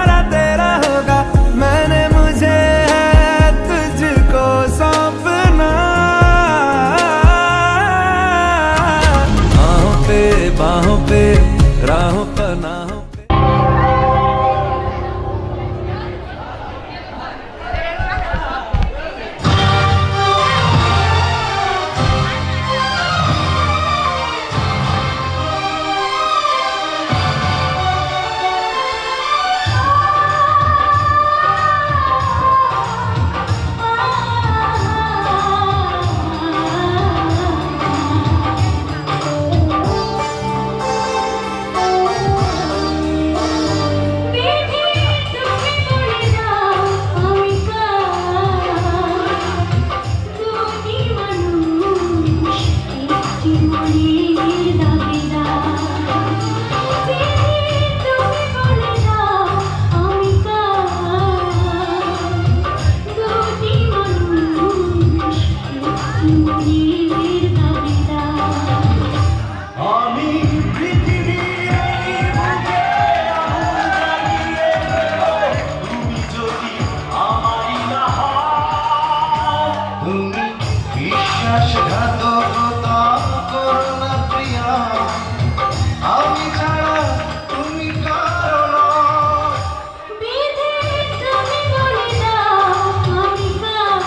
सारा तेरा होगा, मैंने मुझे है तुझको सौंपना। बाहों पे राहों पनाहों पे। বিশ্বাসঘাতকতা করো না প্রিয়া, আমি ছাড়া তুমি কারো না। বিধি তুমি বলে দাও আমি কার,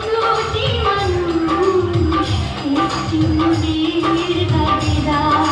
দুটি মানুষ একটি মনের দাবিদার।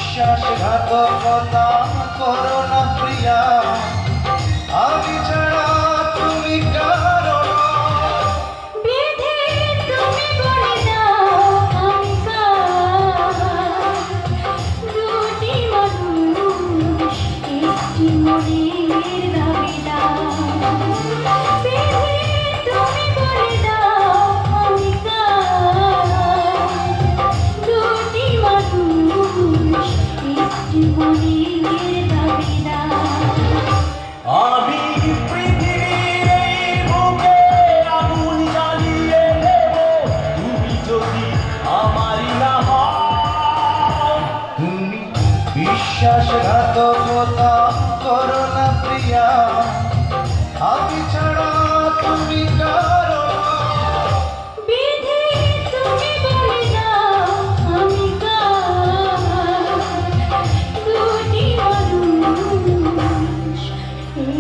বিশ্বাসঘাতকতা করো না প্রিয়া, আমি ছাড়া তুমি কারো না। বিধি তুমি বলে দাও আমি কার, দুটি মানুষ একটি মনের দাবিদার। বিধি তুমি বলে দাও আমি কার, দুটি মানুষ একটি মনের দাবিদার। আমি পৃথিবীর এই বুকে আগুন জ্বালিয়ে দেব, তুমি যদি আমারই না হও। তুমি বিশ্বাসঘাতকতা করো না প্রিয়া, আমি ছাড়া তুমি কারো না। বিধি তুমি বলে দাও আমি কার, দুটি মানুষ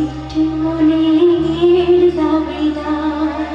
একটি মনের দাবিদার।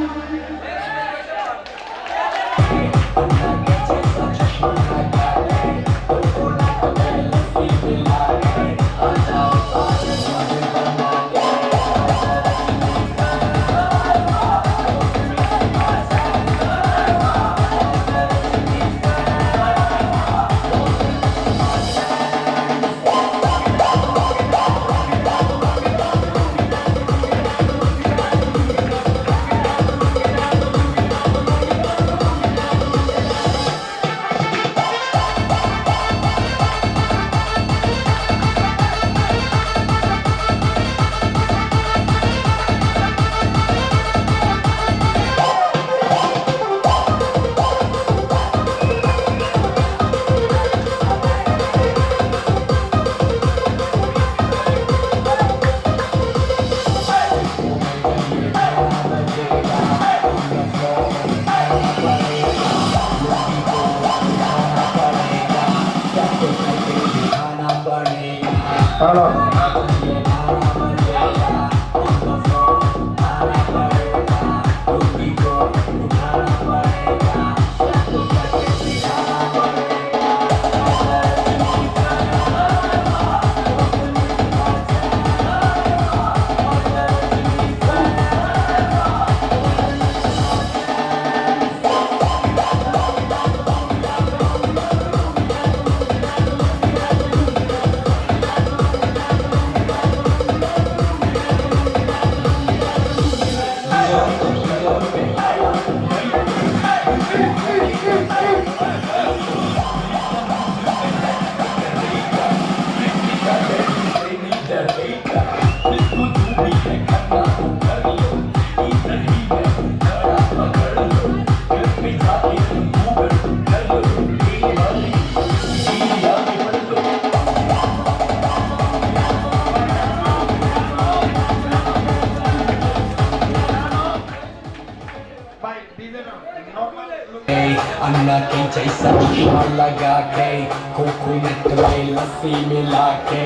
अन्ना के जैसा चश्मा लगा के कोकोनट में लस्सी मिला के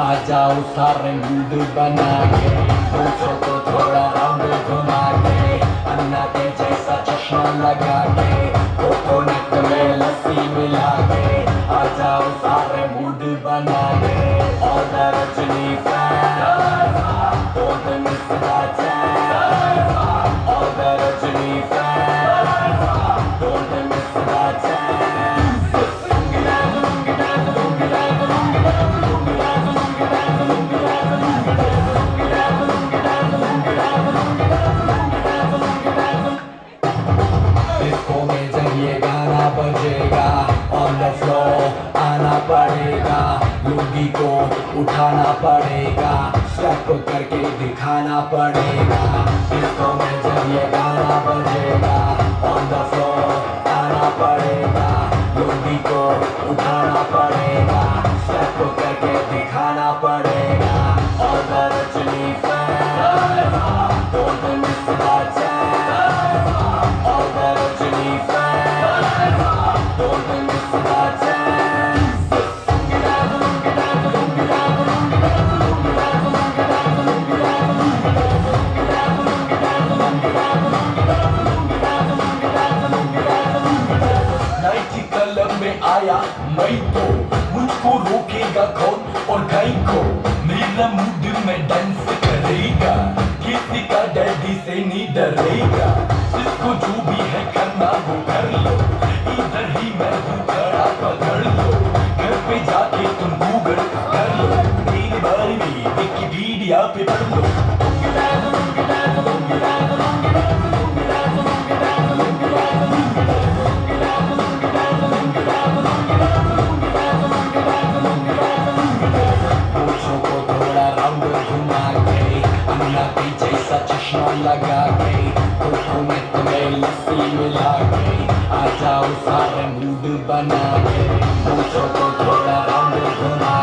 आ जाओ सारे मूड बना के पूछो तो थोड़ा राउंड घुमा के अन्ना के जैसा चश्मा लगा के कोकोनट में लस्सी मिला के आ जाओ सारे मूड बना के और Rajini fan don't miss that chance और Rajini fan don't miss that chance disco में जब ये गाना बजेगा on the floor आना पड़ेगा लुंगी को उठाना पड़ेगा स्टेप करके दिखाना पड़ेगा डिस्को में जब ये गाना बजेगा on the floor आना पड़ेगा लुंगी को उठाना पड़ेगा स्टेप करके दिखाना पड़ेगा और Rajini fan don't miss that chance और Rajini fan don't miss that chance नाइटी क्लब में आया मैं तो मुझको रोकेगा कौन और गाय को मेरा मूड में डांस करेगा किसी का डैडी से नहीं डरेगा जिसको जो भी है करना वो कर लो इधर ही मैं हूँ खड़ा पकड़ लो घर पे जाके तुम गूगल कर लो मेरे बारे में विकिपीडिया पे पढ़ लो पूछो को थोड़ा राउंड घुमा के अन्ना के जैसा चश्मा लगा के कोकोनट में लस्सी मिला के आ जाओ सारे मूड बना के पूछो को थोड़ा राउंड घुमा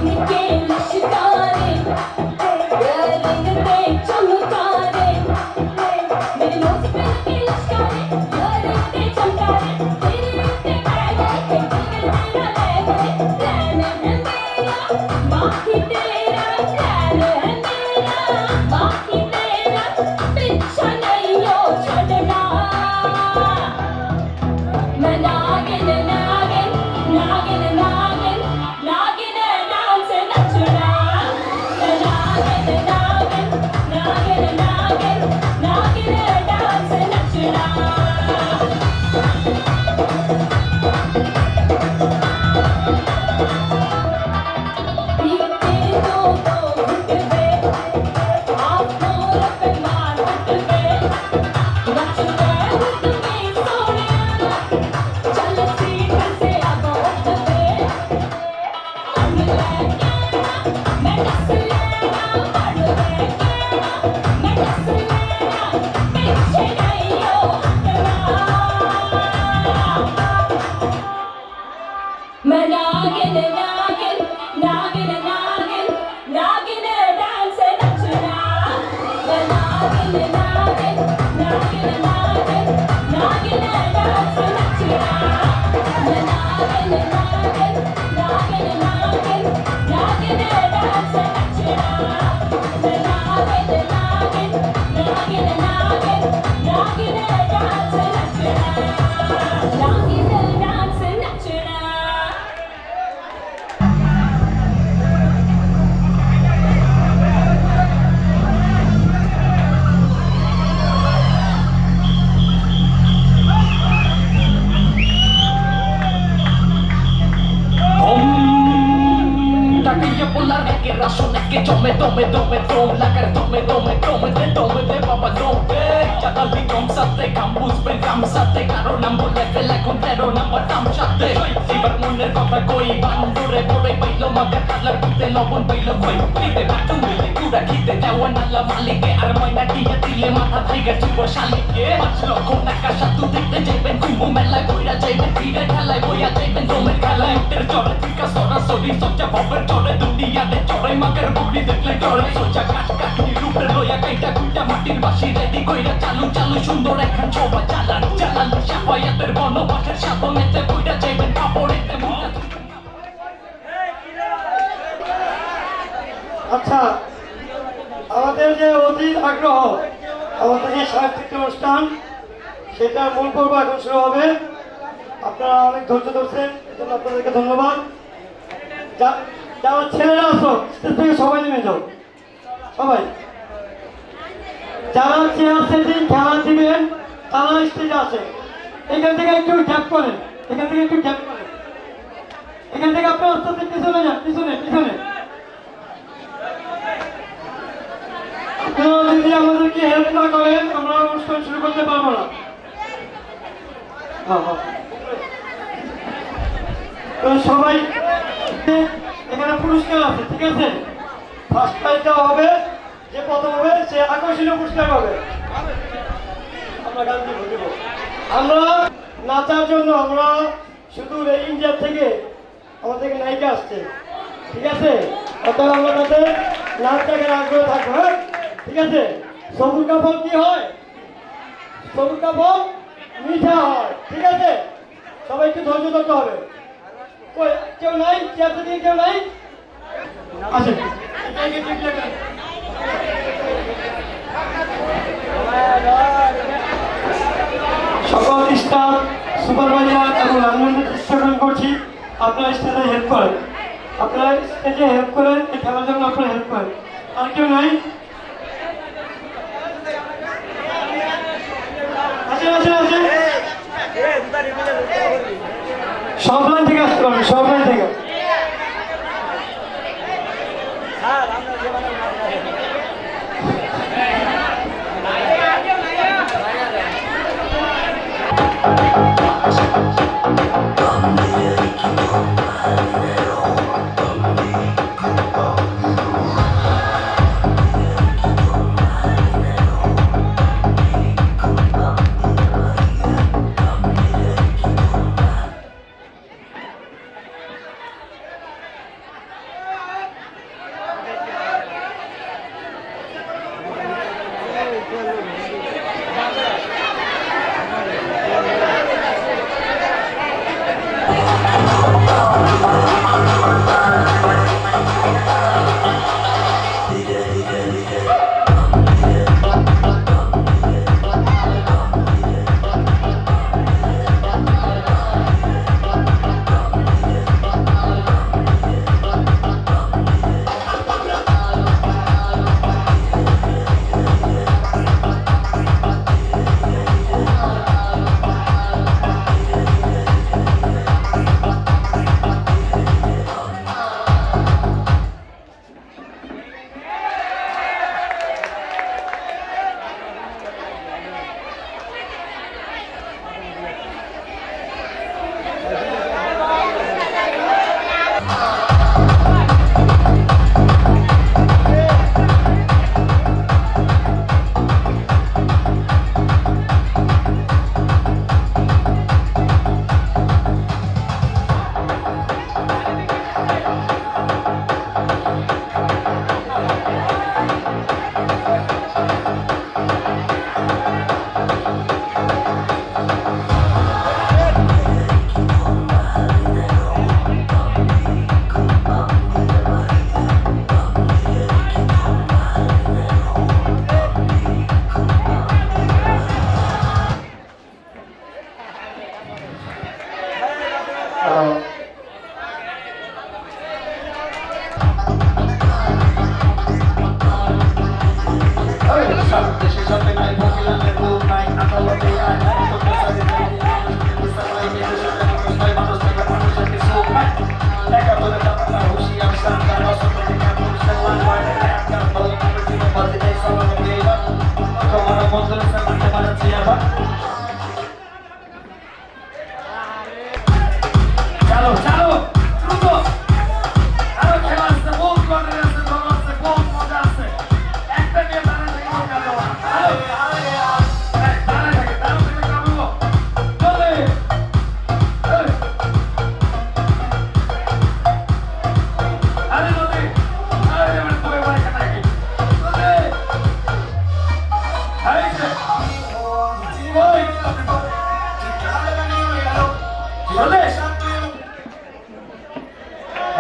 इनके लिशकारे रंग पे चमकारे मेरे नोज पे लगे लिशकारे रंग पे चमकारे तेरे पे पहले तेरा रहन है मेरा बाकी तेरा रहन है मेरा बाकी तेरा पीछा नहीं हो छोड़ना मैं नागिन नागिन नागिन नागिन नागिन डांस नचना मैं नागिन नागिन नागिन नागिन नागिन डांस नचना पीते दो घुट पे आँखों पे मार घुट पे नचते हुए सोनिया चल सीट से अब उठ पे मन लेके मैं डस लेना पड़ लेके मैं डस लेना पीछे नहीं हटना मैं नागिन नागिन नागिन नागिन नागिन डांस नचना मैं नागिन नागिन नागिन नागिन नागिन डांस नचना मैं नागिन नागिन नागिन नागिन नागिन डांस नचना मैं नागिन नागिन नागिन नागिन नागिन डांस नचना नागिन डांस नचना Taquilla por la que razones que tome la cara tome papa tome Chata bi kom satte campus pe kam satte karo number level এখন 13 number দাম সাথে এবার মনের কথা কই বান্দরে পড়ে পাইলো মাগা কালার দিতে লবণ পাইলো কই দিতে বাটু মিলে পুরা খিতে যাওয়া নালা মালিকে আর ময়না দিয়ে দিলে মাথা ভাইগা চুপ শালিকে 5 লক্ষ টাকা সাথে দেখতে যাইবেন কুম্ভ মেলায় কইরা যাইবেন ফিরে খেলায় বইয়া যাইবেন দমের খেলায় উটের চড়ে ঠিকা সরাসরি সজ্জা ভবের চড়ে দুনিয়াতে চড়ে মাগের বুড়ি দেখলে চড়ে সোজা কাট কাট রূপে লইয়া কাইটা কুইটা মাটির বাসি রেডি কইরা চালু চালু সুন্দর একখান ছোবা চালান চালান সাফায়াতের বনবাসের সাধনেতে কইরা যাইবেন কাপড়েতে মুখে আচ্ছা আমাদের যে অধীর আগ্রহ আমাদের যে সাংস্কৃতিক অনুষ্ঠান সেটার মূল পর্ব এখন শুরু হবে আপনারা অনেক ধৈর্য ধরছেন এজন্য আপনাদেরকে ধন্যবাদ যারা ছেলেরা আসো স্টেজ থেকে সবাই নেমে যাও সবাই যারা চেয়ার সেটিং খেলা দিবেন তারা স্টেজে আসে এখান থেকে একটু গ্যাপ করেন এখান থেকে একটু গ্যাপ করেন এখান থেকে আপনার আস্তে আস্তে পিছনে যান পিছনে পিছনে আপনারা যদি আমাদেরকে হেল্প না করেন আমরা অনুষ্ঠান শুরু করতে পারবো না তো সবাই এখানে পুরস্কার আছে ঠিক আছে ফার্স্ট প্রাইজ দেওয়া হবে যে প্রথম হবে সে আকর্ষণীয় পুরস্কার পাবে আমরা গান দিব আমরা নাচার জন্য আমরা শুধু ইন্ডিয়া থেকে আমাদের নায়িকা আসছে ঠিক আছে অর্থাৎ আমরা তাদের নাচ দেখার আগ্রহ থাকবো হ্যাঁ ঠিক আছে সবুজ কাপড় কি হয় সবুজ কাপড় মিঠা হয় ঠিক আছে সবাই একটু ধৈর্য ধরতে হবে কই কেউ নাই চেয়ার থেকে কেউ নাই আসেন সকল স্টাফ সুপারভাইজার এবং রান্নার চেষ্টা করছি আপনারা স্টেজে হেল্প করেন আপনারা স্টেজে হেল্প করেন এই খেলার জন্য আপনারা হেল্প করেন আর কেউ নাই আসেন আসেন আসেন সব লাইন থেকে আসতে পারবেন সব লাইন থেকে চালো চালো দ্রুত আরো খেলা আছে, বহুত কর্নার আছে, দল আছে, বহুত মজা আছে। একটা নিয়ে দাঁড়ায় থেকে কাজ হবে না। দাঁড়ায় থাকে কাজ হবো। চলে আরে নদী আরে এবার তুই এবার এখানে কি চলে আইছে ওই চলে।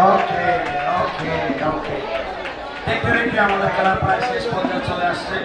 ওকে ওকে ওকে দেখতে দেখতে আমাদের খেলা প্রায় শেষ পর্যায়ে চলে আসছে।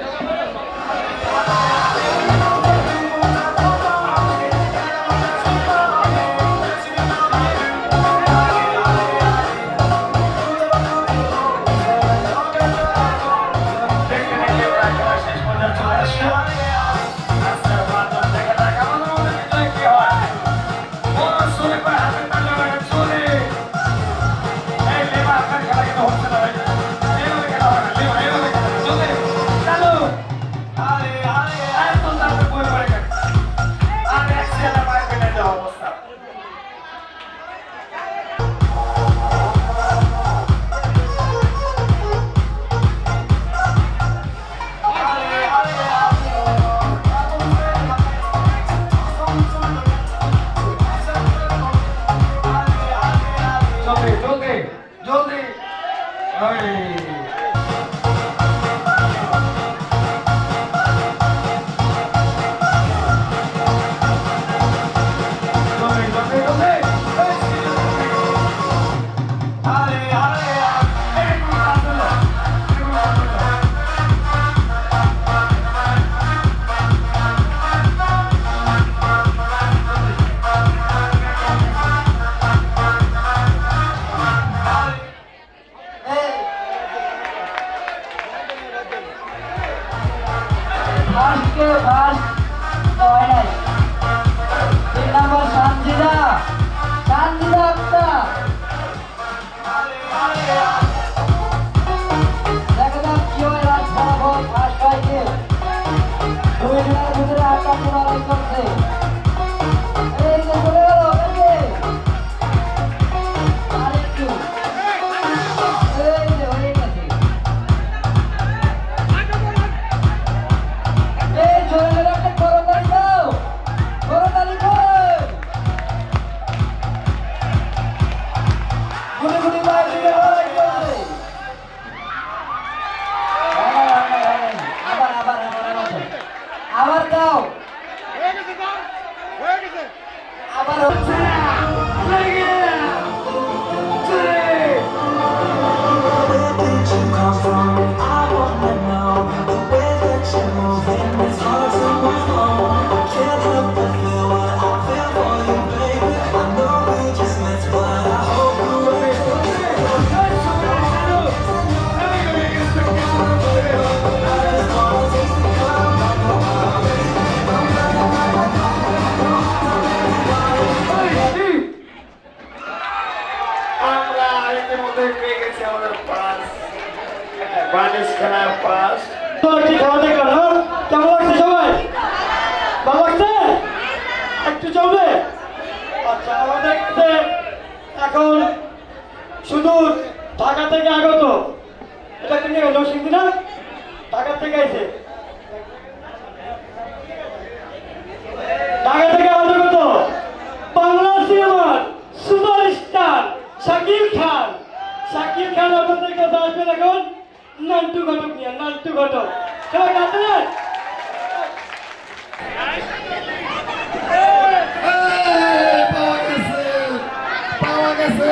জলদি ফার্স্টকে ফার্স্ট হয় নাই। 3 নম্বর সানজিদা সানজিদা আক্তার। দেখা যাক কি হয় রাত ফলাফল। ফার্স্ট হয়েছে 2 জনের ভিতরে 8টা লড়াই করছে। এই যে চলে গেল আরেকটু এই যে হয়ে গেছে। এই চলে গেল একটা করতালি দাও, করতালি দাও। গুলি গুলি বাইরে দিকে লড়াই করছে। আবার আবার আবার আবার দাও আবার হচ্ছে না। Where did you come from? I wanna know. The way that you're moving is hard to move on. Can't help but feel what I feel for you, baby. I know we just met, but I hope you আমরা ইতিমধ্যে পেয়ে গেছি আমাদের pass varnish খেলার pass. কি খেলা দেখলাম না? কেমন লাগছে সবাই? ভালো লাগছে? একটু চলবে? আচ্ছা, আমাদের কাছে এখন শুধু ঢাকা থেকে আগত, এটা কিনে গেল সিংদি না, ঢাকা থেকে আইছে, ঢাকা থেকে আগত বাংলা সিনেমার সুপারস্টার শাকিব খান। শাকিব খান আপনাদের কাছে আসবেন এখন নান্টু ঘটক নিয়ে, নান্টু ঘটক। সবাই কাঁদলেন? পাওয়া গেছে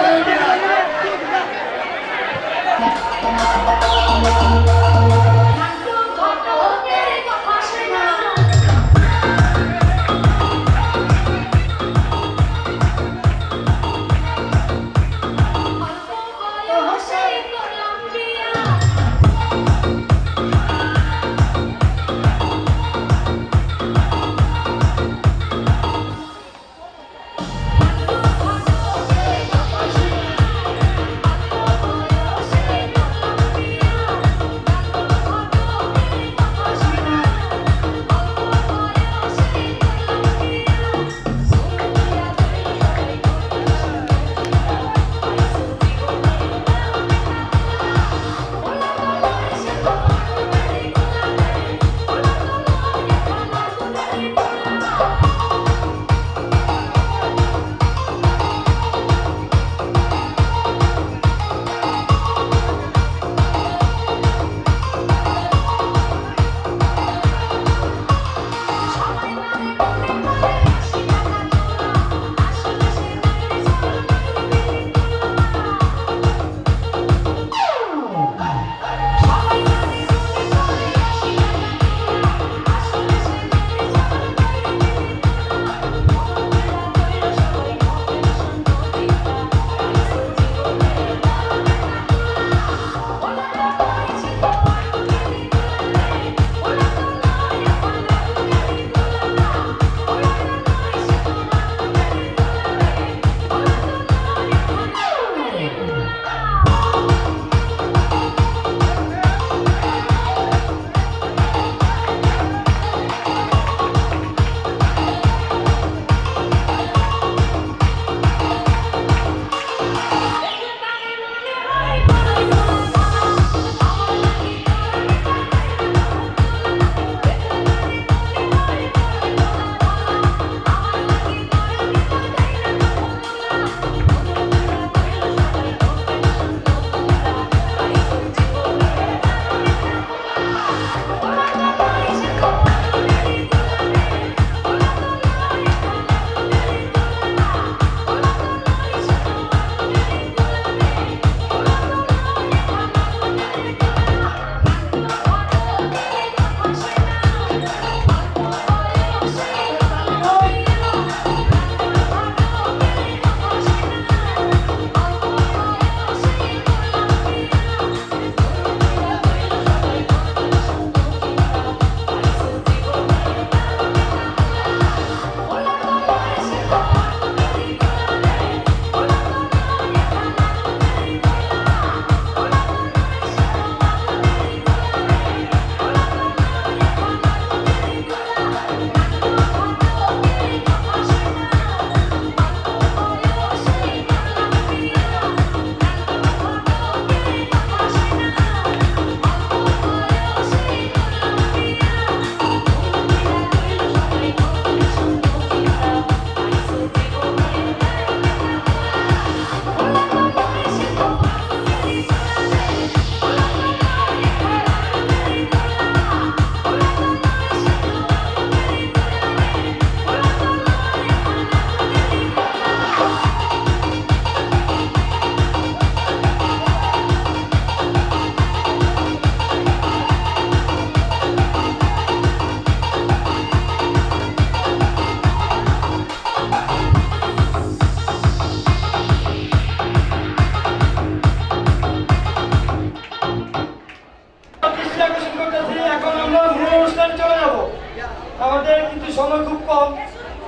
আমাদের কিন্তু সময় খুব কম,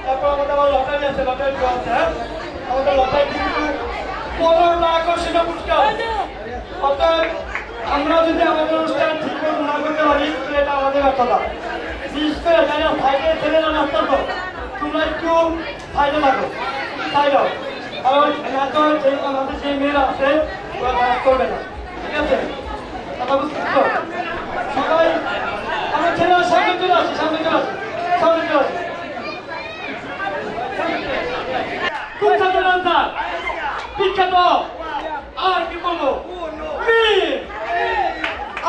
তারপর আমাদের আমার লটারি আছে, লটারি আছে, হ্যাঁ আমাদের লটারি কিন্তু 15টা আকর্ষণীয় পুরস্কার। অর্থাৎ আমরা যদি আমাদের অনুষ্ঠান ঠিক মতো না করতে পারি তাহলে এটা আমাদের ব্যর্থতা। বিশেষ করে যারা সাইডে ছেলেরা নাচতে তো তোমরা একটু সাইডে থাকো, সাইডও, কারণ নাচর যে আমাদের যে মেয়েরা আছে ওরা নাচ করবে না, ঠিক আছে? কথা বুঝতে তো সবাই আমার ছেলেরা সামনে চলে আসে, সামনে চলে আসে, সামনে চলে আসে। খুব সাথে ডান্সার বিখ্যাত, আর কি বলবো,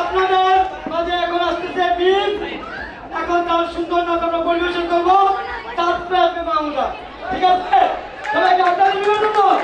আপনাদের মাঝে এখন আসতেছে বীর। এখন তার সুন্দর নাচ আমরা পরিবেশন করবো, তারপরে আসবে মামুদা, ঠিক আছে? সবাইকে আপনাদের বিনোদন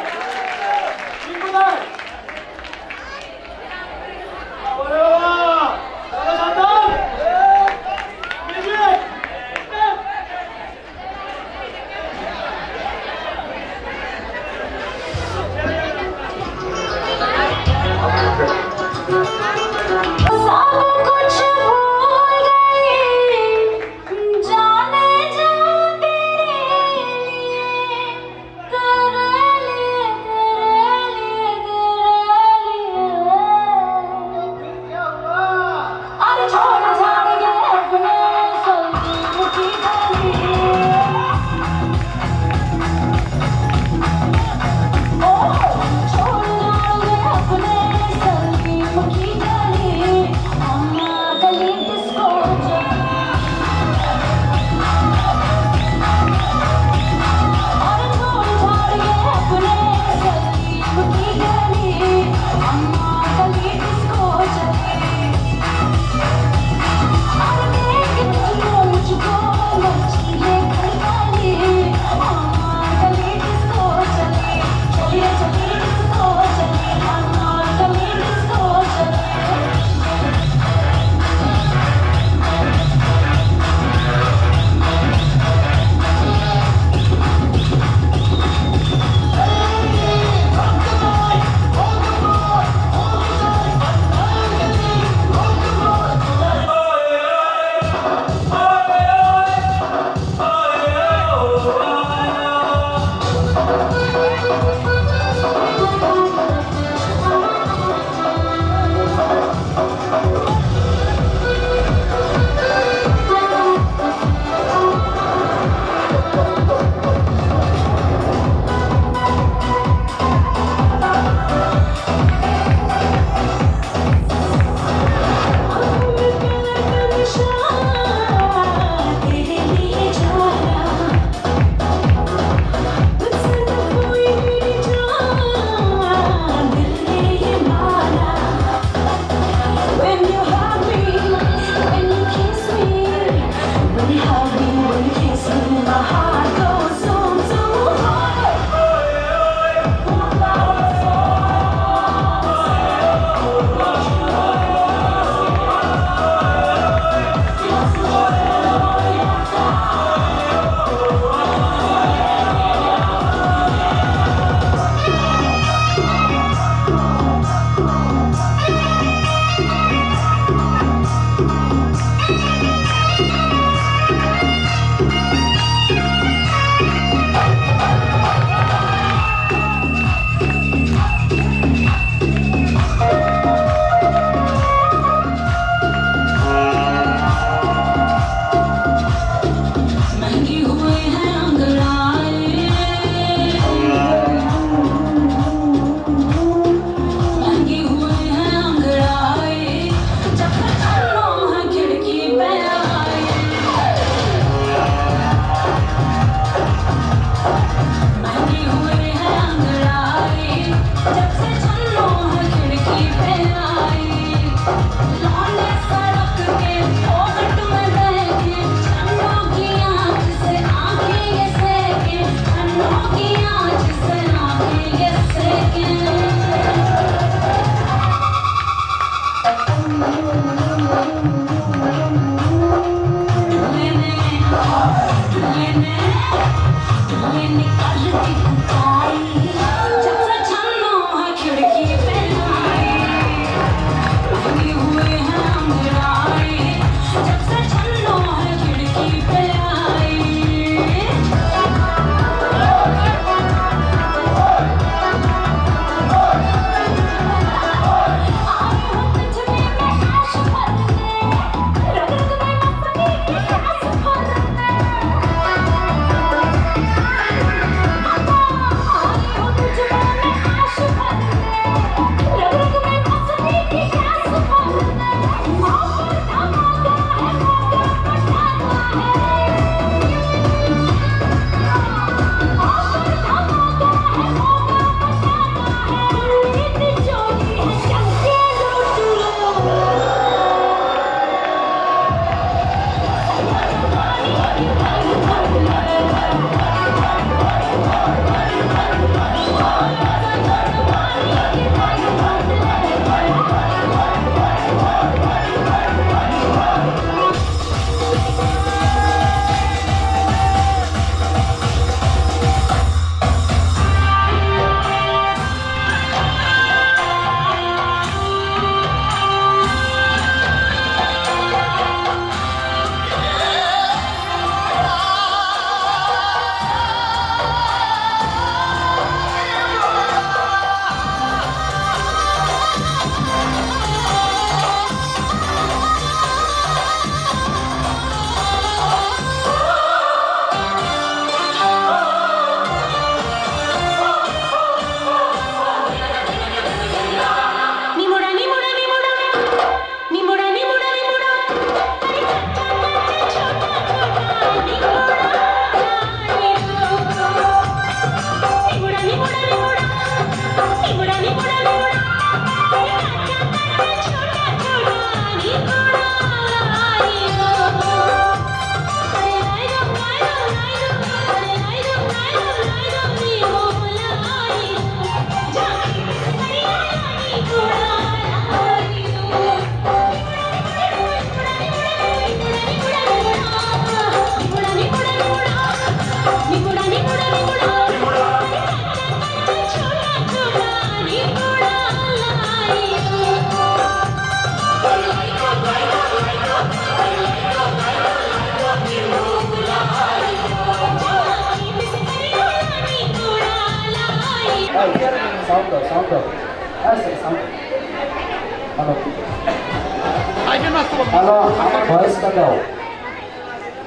হ্যালো আমার ভয়েসটা দাও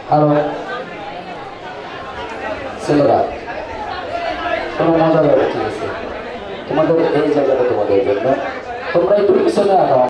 হ্যালো ছেলেরা কোনো মজা হবে ঠিক আছে তোমাদের এই জায়গাটা তোমাদের জন্য তোমরা একটু পিছনে আনো